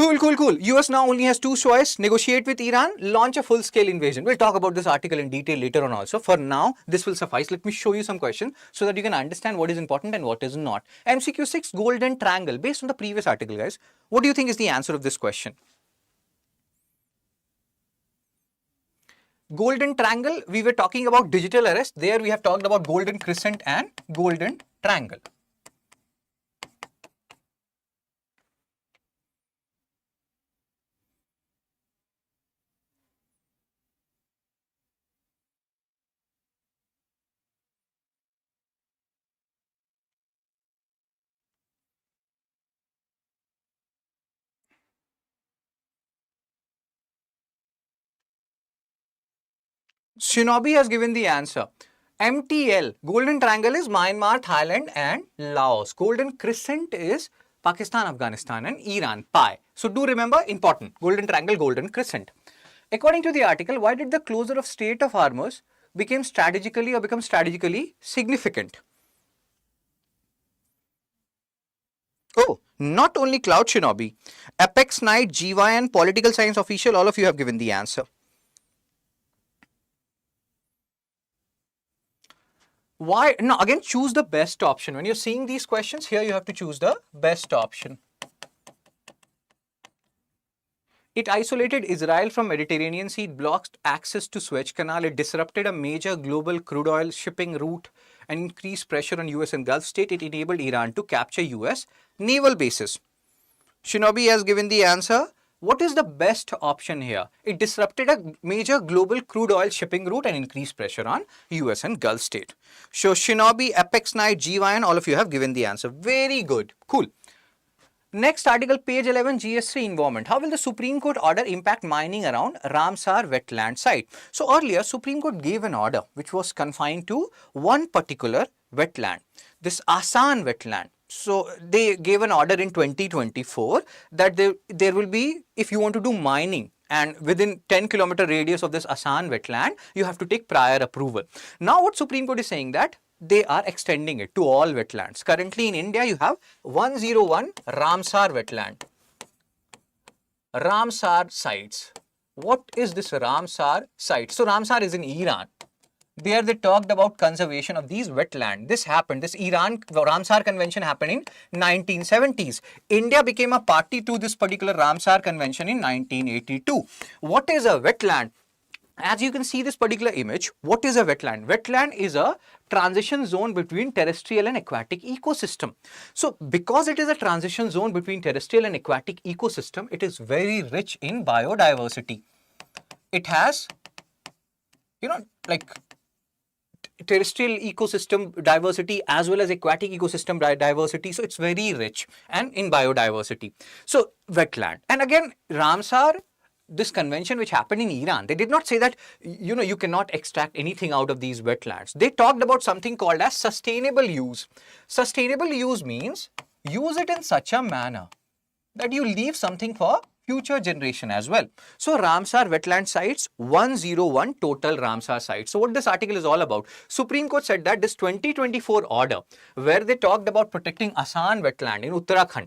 Cool. US now only has two choices: negotiate with Iran, launch a full-scale invasion. We'll talk about this article in detail later on also. For now, this will suffice. Let me show you some questions so that you can understand what is important and what is not. MCQ 6 Golden Triangle. Based on the previous article, guys, what do you think is the answer of this question? Golden Triangle, we were talking about digital arrest. There we have talked about Golden Crescent and Golden Triangle. Shinobi has given the answer. MTL, Golden Triangle is Myanmar, Thailand and Laos. Golden Crescent is Pakistan, Afghanistan and Iran. Pi. So do remember, important. Golden Triangle, Golden Crescent. According to the article, why did the closure of Strait of Hormuz become strategically significant? Oh, not only Cloud Shinobi, Apex Knight, GY and Political Science Official, all of you have given the answer. Why? Now again, choose the best option. When you're seeing these questions, here you have to choose the best option. It isolated Israel from Mediterranean Sea, it blocked access to Suez Canal, it disrupted a major global crude oil shipping route and increased pressure on US and Gulf state. It enabled Iran to capture US naval bases. Shinobi has given the answer. What is the best option here? It disrupted a major global crude oil shipping route and increased pressure on US and Gulf state. So Shinobi, Apex Knight, GYN, all of you have given the answer. Very good. Cool. Next article, page 11, GS3 involvement. How will the Supreme Court order impact mining around Ramsar wetland site? So earlier, Supreme Court gave an order which was confined to one particular wetland, this Asan wetland. So they gave an order in 2024 that there will be, if you want to do mining and within 10-kilometer radius of this Asan wetland, you have to take prior approval. Now what Supreme Court is saying that they are extending it to all wetlands. Currently in India, you have 101 Ramsar wetland. Ramsar sites. What is this Ramsar site? So Ramsar is in Iran. There they talked about conservation of these wetlands. This happened, this Ramsar Convention happened in 1970s. India became a party to this particular Ramsar Convention in 1982. What is a wetland? As you can see this particular image, what is a wetland? Wetland is a transition zone between terrestrial and aquatic ecosystem. So because it is a transition zone between terrestrial and aquatic ecosystem, it is very rich in biodiversity. It has, like terrestrial ecosystem diversity as well as aquatic ecosystem diversity. So it's very rich and in biodiversity. So wetland. And again, Ramsar, this convention which happened in Iran, they did not say that, you cannot extract anything out of these wetlands. They talked about something called as sustainable use. Sustainable use means use it in such a manner that you leave something for future generation as well. So Ramsar wetland sites, 101 total Ramsar sites. So what this article is all about, Supreme Court said that this 2024 order where they talked about protecting Asan wetland in Uttarakhand.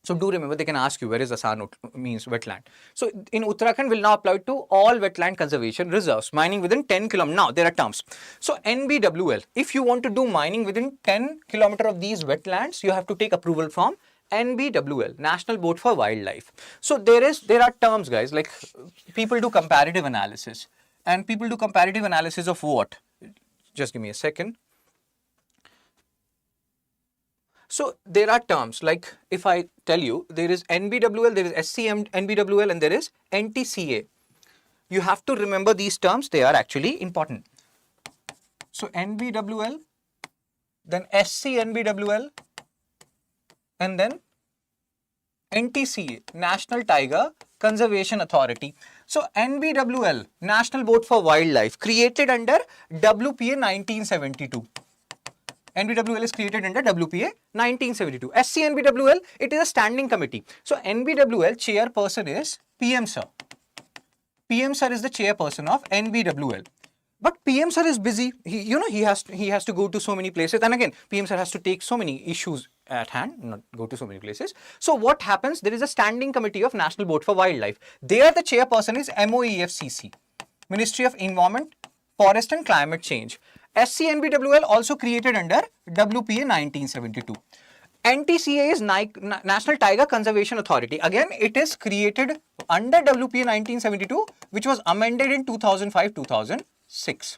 So do remember, they can ask you where is Asan means wetland. So in Uttarakhand will now apply to all wetland conservation reserves, mining within 10 km. Now there are terms. So NBWL, if you want to do mining within 10 km of these wetlands, you have to take approval from NBWL, National Board for Wildlife. So there are terms, guys, like people do comparative analysis. And people do comparative analysis of what? Just give me a second. So there are terms, like if I tell you there is NBWL, there is SCNBWL and there is NTCA. You have to remember these terms, they are actually important. So NBWL, then SCNBWL, and then NTCA, National Tiger Conservation Authority. So NBWL, National Board for Wildlife, created under WPA 1972. NBWL is created under WPA 1972. SCNBWL, it is a standing committee. So NBWL chairperson is PM Sir. PM Sir is the chairperson of NBWL. But PM Sir is busy. He has to go to so many places, and again PM Sir has to take so many issues at hand, not go to so many places. So what happens? There is a standing committee of National Board for Wildlife. There the chairperson is MOEFCC, Ministry of Environment, Forest and Climate Change. SCNBWL also created under WPA 1972. NTCA is National Tiger Conservation Authority. Again, it is created under WPA 1972, which was amended in 2005-2006.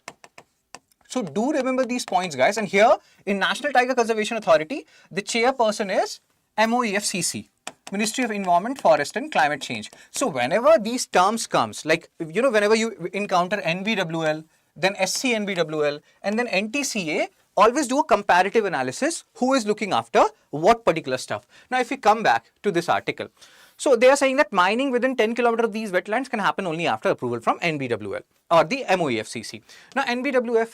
So do remember these points, guys. And here in National Tiger Conservation Authority, the chairperson is MOEFCC, Ministry of Environment, Forest and Climate Change. So whenever these terms comes, like, you know, whenever you encounter NBWL, then SCNBWL, and then NTCA, always do a comparative analysis. Who is looking after what particular stuff? Now, if we come back to this article, so they are saying that mining within 10 kilometers of these wetlands can happen only after approval from NBWL or the MOEFCC. Now, NBWF,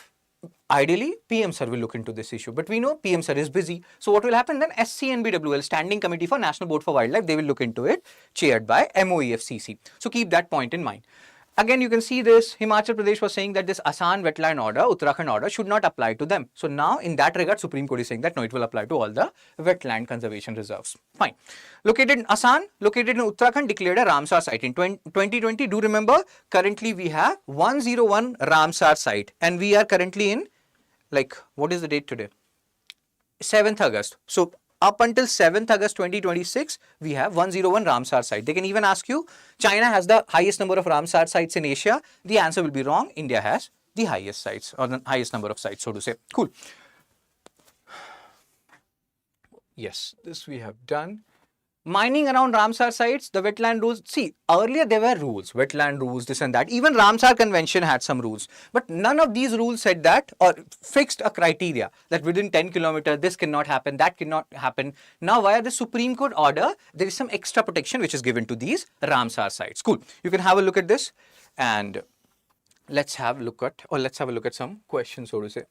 ideally, PM Sir will look into this issue, but we know PM Sir is busy. So what will happen then? SCNBWL, Standing Committee for National Board for Wildlife, they will look into it, chaired by MOEFCC. So keep that point in mind. Again, you can see this. Himachal Pradesh was saying that this Assam wetland order, Uttarakhand order should not apply to them. So now in that regard, Supreme Court is saying that no, it will apply to all the wetland conservation reserves. Fine. Located in Assam, located in Uttarakhand, declared a Ramsar site in 2020. Do remember, currently we have 101 Ramsar site and we are currently in, like, what is the date today? 7th August. So up until 7th August 2026, we have 101 Ramsar site. They can even ask you, China has the highest number of Ramsar sites in Asia. The answer will be wrong. India has the highest sites, or the highest number of sites, so to say. Cool. Yes, this we have done. Mining around Ramsar sites, the wetland rules. See, earlier there were rules, wetland rules, this and that. Even Ramsar Convention had some rules. But none of these rules said that or fixed a criteria that within 10 kilometers, this cannot happen, that cannot happen. Now, via the Supreme Court order, there is some extra protection which is given to these Ramsar sites. Cool. You can have a look at this and let's have a look at some questions, so to say.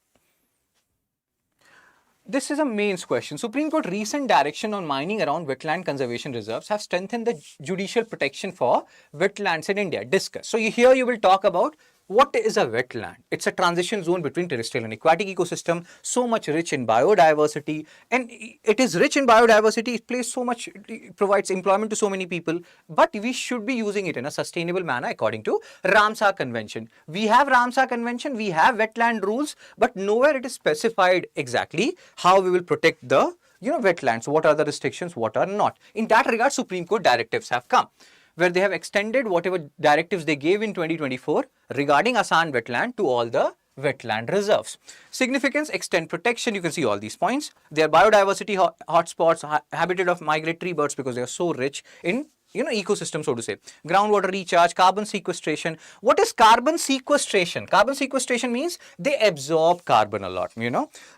This is a mains question. Supreme Court recent direction on mining around wetland conservation reserves have strengthened the judicial protection for wetlands in India. Discuss. So here you will talk about what is a wetland. It's a transition zone between terrestrial and aquatic ecosystem, so much rich in biodiversity, and it is rich in biodiversity. It plays so much, it provides employment to so many people, but we should be using it in a sustainable manner according to Ramsar Convention. We have Ramsar Convention, we have wetland rules, but nowhere it is specified exactly how we will protect the wetlands, what are the restrictions, what are not. In that regard, Supreme Court directives have come, where they have extended whatever directives they gave in 2024 regarding Assam wetland to all the wetland reserves. Significance, extend protection, you can see all these points. They are biodiversity hotspots, habitat of migratory birds because they are so rich in ecosystem, so to say. Groundwater recharge, carbon sequestration. What is carbon sequestration? Carbon sequestration means they absorb carbon a lot,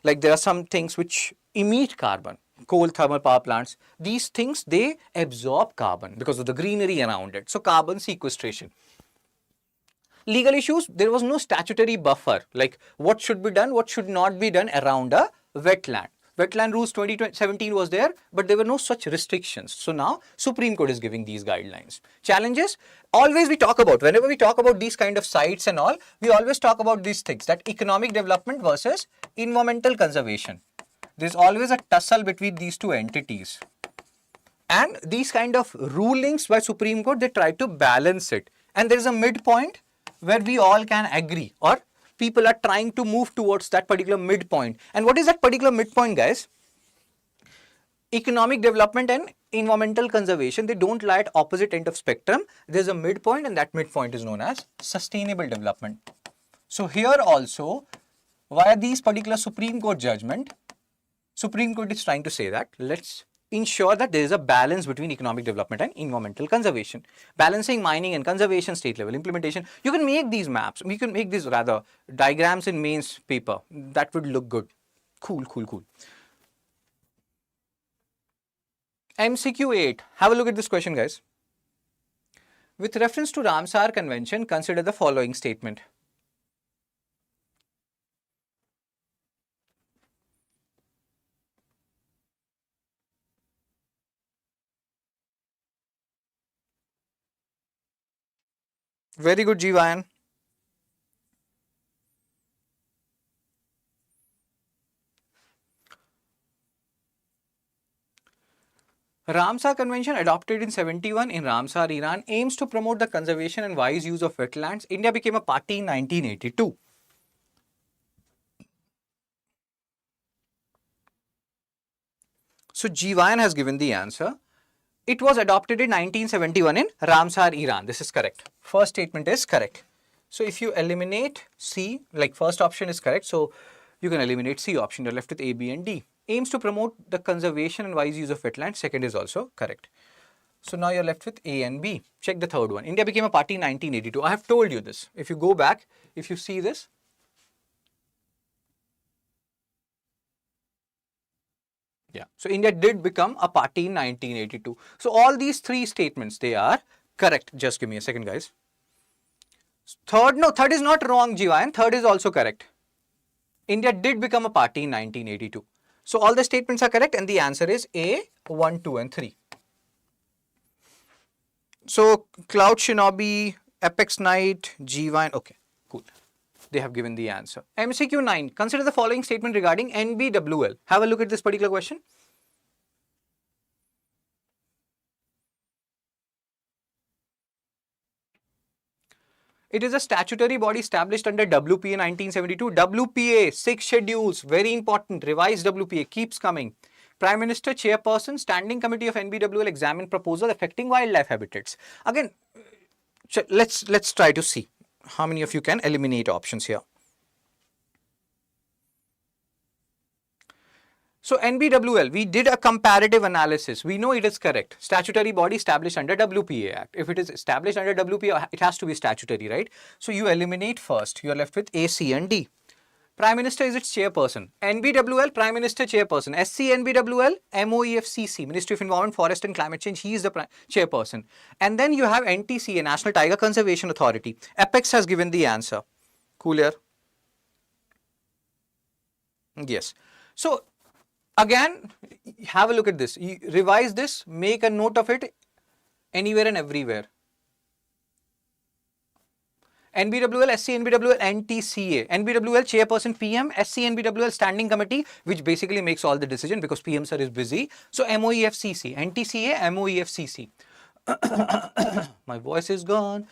like there are some things which emit carbon. Coal thermal power plants, these things, they absorb carbon because of the greenery around it. So carbon sequestration. Legal issues, there was no statutory buffer, like what should be done, what should not be done around a wetland. Wetland rules 2017 was there, but there were no such restrictions. So now Supreme Court is giving these guidelines. Challenges, always we talk about, whenever we talk about these kind of sites and all, we always talk about these things, that economic development versus environmental conservation. There's always a tussle between these two entities. And these kind of rulings by Supreme Court, they try to balance it. And there is a midpoint where we all can agree, or people are trying to move towards that particular midpoint. And what is that particular midpoint, guys? Economic development and environmental conservation, they don't lie at opposite end of spectrum. There's a midpoint, and that midpoint is known as sustainable development. So here also, via these particular Supreme Court judgment, Supreme Court is trying to say that let's ensure that there is a balance between economic development and environmental conservation. Balancing mining and conservation, state level implementation. You can make these maps. We can make these rather diagrams in mains paper. That would look good. Cool. MCQ 8. Have a look at this question, guys. With reference to Ramsar Convention, consider the following statement. Very good, Jivan. Ramsar Convention adopted in 71 in Ramsar, Iran, aims to promote the conservation and wise use of wetlands. India became a party in 1982. So Jivan has given the answer. It was adopted in 1971 in Ramsar, Iran. This is correct. First statement is correct. So if you eliminate C, like first option is correct, so you can eliminate C option. You're left with A, B and D. Aims to promote the conservation and wise use of wetlands. Second is also correct. So now you're left with A and B. Check the third one. India became a party in 1982. I have told you this. If you go back, if you see this, yeah. So India did become a party in 1982. So all these three statements, they are correct. Just give me a second, guys. Third is not wrong, Jivan. Third is also correct. India did become a party in 1982. So all the statements are correct and the answer is A, 1, 2 and 3. So Cloud Shinobi, Apex Knight, Jivan. Okay, cool. They have given the answer. MCQ 9. Consider the following statement regarding NBWL. Have a look at this particular question. It is a statutory body established under WPA 1972. WPA, 6 schedules, very important. Revised WPA keeps coming. Prime Minister, Chairperson, Standing Committee of NBWL examine proposal affecting wildlife habitats. Again, let's try to see how many of you can eliminate options here. So NBWL, we did a comparative analysis. We know it is correct. Statutory body established under WPA Act. If it is established under WPA, it has to be statutory, right? So you eliminate first. You are left with A, C and D. Prime Minister is its chairperson. NBWL, Prime Minister chairperson. SC NBWL, MOEFCC, Ministry of Environment, Forest and Climate Change. He is the chairperson. And then you have NTCA, National Tiger Conservation Authority. Apex has given the answer. Cooler. Yes. So again, have a look at this. You revise this, make a note of it anywhere and everywhere. NBWL, SC NBWL, NTCA. NBWL chairperson PM, SC NBWL standing committee, which basically makes all the decision because PM sir is busy. So MOEFCC, NTCA, MOEFCC. My voice is gone.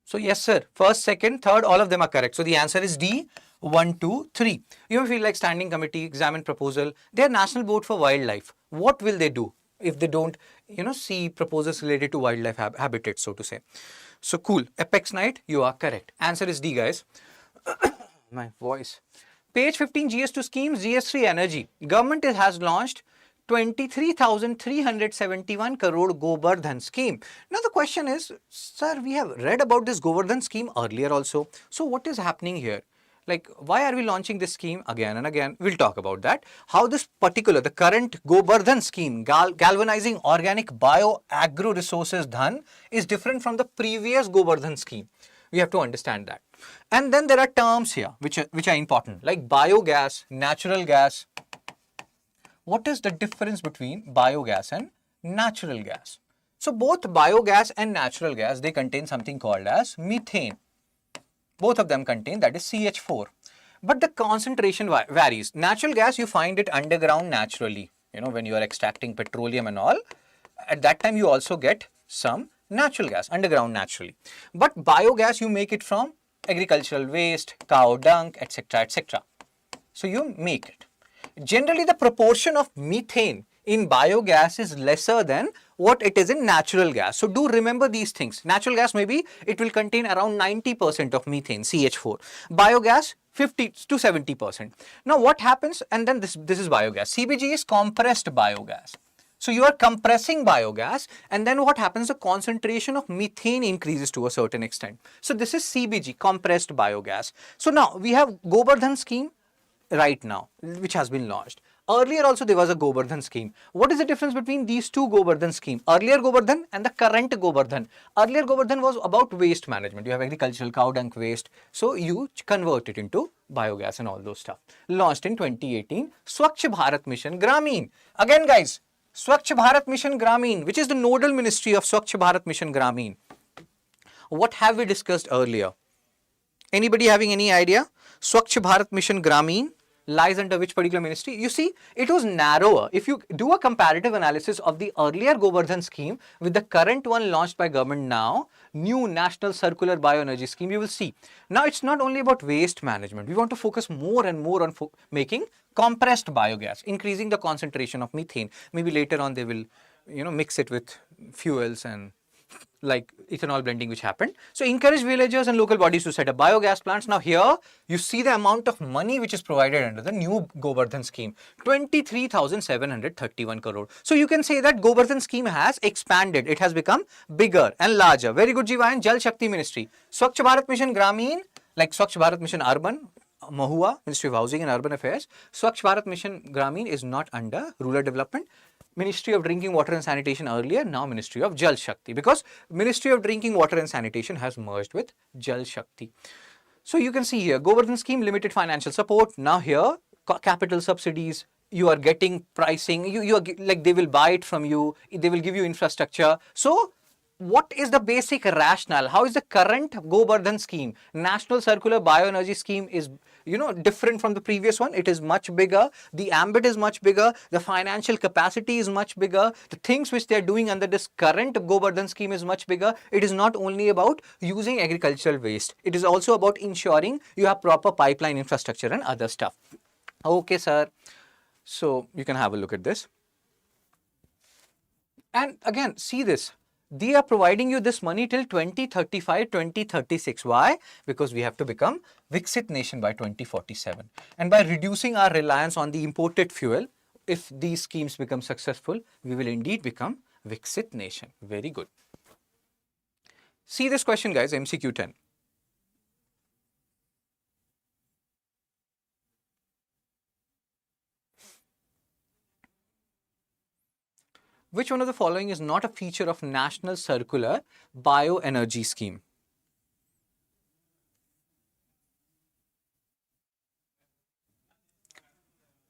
So yes sir, first, second, third, all of them are correct. So the answer is D, 1, 2, 3. You may feel like standing committee, examine proposal. They are National Board for Wildlife. What will they do if they don't, see proposals related to wildlife habitats, so to say? So cool. Apex Knight, you are correct. Answer is D, guys. My voice. Page 15, GS2 schemes, GS3 energy. Government has launched 23,371 crore Gobar-Dhan scheme. Now the question is, sir, we have read about this Gobar-Dhan scheme earlier also. So what is happening here? Like, why are we launching this scheme again and again? We'll talk about that. How this particular, the current Gobar-Dhan scheme, galvanizing organic bio-agro resources dhan, is different from the previous Gobar-Dhan scheme. We have to understand that. And then there are terms here which are important, like biogas, natural gas. What is the difference between biogas and natural gas? So both biogas and natural gas, they contain something called as methane. Both of them contain, that is CH4. But the concentration varies. Natural gas, you find it underground naturally. When you are extracting petroleum and all, at that time you also get some natural gas underground naturally. But biogas, you make it from agricultural waste, cow dung, etc., etc. So you make it. Generally, the proportion of methane in biogas is lesser than what it is in natural gas. So do remember these things. Natural gas, maybe it will contain around 90% of methane, CH4. Biogas, 50 to 70%. Now what happens, and then this is biogas. CBG is compressed biogas. So you are compressing biogas, and then what happens, the concentration of methane increases to a certain extent. So this is CBG, compressed biogas. So now we have Gobar-Dhan scheme right now, which has been launched. Earlier also there was a Gobar-Dhan scheme. What is the difference between these two Gobar-Dhan schemes? Earlier Gobar-Dhan and the current Gobar-Dhan. Earlier Gobar-Dhan was about waste management. You have agricultural cow dung waste. So you convert it into biogas and all those stuff. Launched in 2018. Swachh Bharat Mission Grameen. Again guys, Swachh Bharat Mission Grameen, which is the nodal ministry of Swachh Bharat Mission Grameen. What have we discussed earlier? Anybody having any idea? Swachh Bharat Mission Grameen. lies under which particular ministry? You see, it was narrower. If you do a comparative analysis of the earlier Gobar-Dhan scheme with the current one launched by government now, new National Circular Bioenergy Scheme, you will see. Now, it's not only about waste management. We want to focus more and more on making compressed biogas, increasing the concentration of methane. Maybe later on they will, mix it with fuels and like ethanol blending which happened. So encourage villagers and local bodies to set up biogas plants. Now here you see the amount of money which is provided under the new Gobar-Dhan scheme, 23,731 crore. So you can say that Gobar-Dhan scheme has expanded. It has become bigger and larger. Very good, Jivayan. Jal Shakti Ministry. Swachh Bharat Mission Gramin, like Swachh Bharat Mission Urban, Mahua, Ministry of Housing and Urban Affairs. Swachh Bharat Mission Gramin is not under Rural Development. Ministry of Drinking Water and Sanitation earlier, now Ministry of Jal Shakti, because Ministry of Drinking Water and Sanitation has merged with Jal Shakti. So you can see here, Gobar-Dhan scheme, limited financial support. Now here, capital subsidies, you are getting pricing, you are like they will buy it from you, they will give you infrastructure. So what is the basic rationale? How is the current Gobar-Dhan scheme, National Circular Bioenergy Scheme, is different from the previous one? It is much bigger. The ambit is much bigger. The financial capacity is much bigger. The things which they are doing under this current Gobar-Dhan scheme is much bigger. It is not only about using agricultural waste. It is also about ensuring you have proper pipeline infrastructure and other stuff. Okay, sir. So you can have a look at this. And again, see this. They are providing you this money till 2035, 2036. Why? Because we have to become Viksit nation by 2047. And by reducing our reliance on the imported fuel, if these schemes become successful, we will indeed become Viksit nation. Very good. See this question, guys, MCQ 10. Which one of the following is not a feature of National Circular Bioenergy Scheme?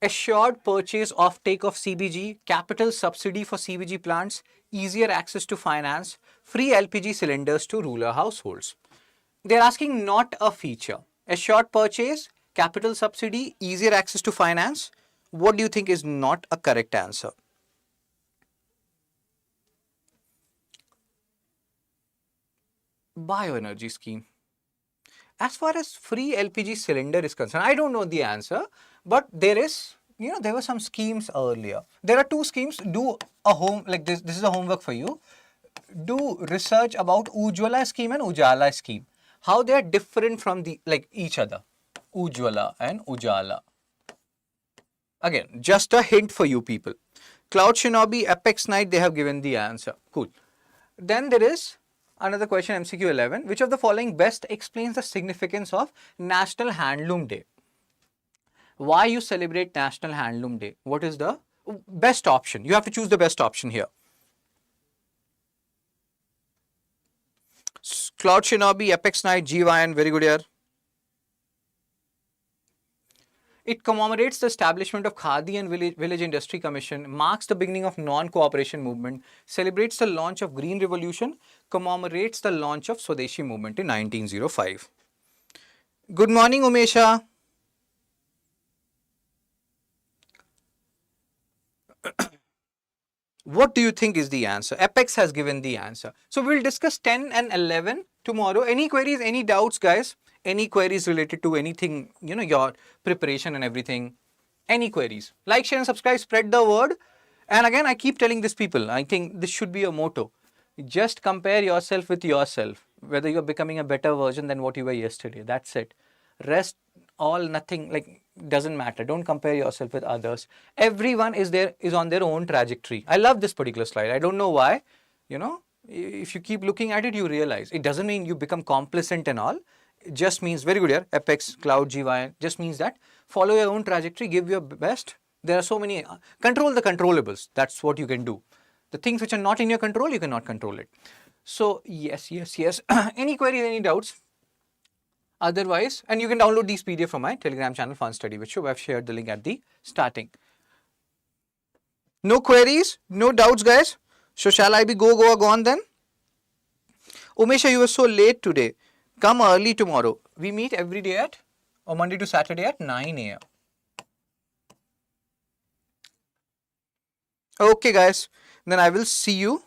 Assured purchase offtake of CBG, capital subsidy for CBG plants, easier access to finance, free LPG cylinders to rural households. They are asking not a feature. Assured purchase, capital subsidy, easier access to finance. What do you think is not a correct answer? Bioenergy scheme. As far as free LPG cylinder is concerned, I don't know the answer, but there is, there were some schemes earlier. There are two schemes. Do a home, like this is a homework for you. Do research about Ujjwala scheme and Ujala scheme. How they are different from each other. Ujjwala and Ujala. Again, just a hint for you people. Cloud Shinobi, Apex Night, they have given the answer. Cool. Then there is another question, MCQ 11. Which of the following best explains the significance of National Handloom Day? Why you celebrate National Handloom Day? What is the best option? You have to choose the best option here. Cloud Shinobi, Apex Night, GYN, very good here. It commemorates the establishment of Khadi and Village Industry Commission, marks the beginning of non-cooperation movement, celebrates the launch of Green Revolution, commemorates the launch of Swadeshi movement in 1905. Good morning, Umesha. What do you think is the answer? Apex has given the answer. So we'll discuss 10 and 11 tomorrow. Any queries, any doubts, guys? Any queries related to anything, your preparation and everything? Any queries? Like, share and subscribe, spread the word. And again, I keep telling these people, I think this should be a motto. Just compare yourself with yourself, whether you're becoming a better version than what you were yesterday. That's it. Rest, all, nothing, doesn't matter. Don't compare yourself with others. Everyone is on their own trajectory. I love this particular slide. I don't know why. If you keep looking at it, you realize it doesn't mean you become complacent and all. It just means, very good here, Apex, Cloud, GY, just means that follow your own trajectory, give your best. There are so many, control the controllables. That's what you can do. The things which are not in your control, you cannot control it. So, yes. Any queries, any doubts? Otherwise, and you can download these PDF from my Telegram channel, Fun Study, which I've shared the link at the starting. No queries, no doubts, guys. So, shall I be go on then? Umesha, you were so late today. Come early tomorrow. We meet every day or Monday to Saturday at 9 a.m. Okay, guys. Then I will see you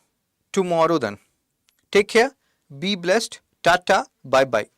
tomorrow then. Take care. Be blessed. Tata. Bye bye.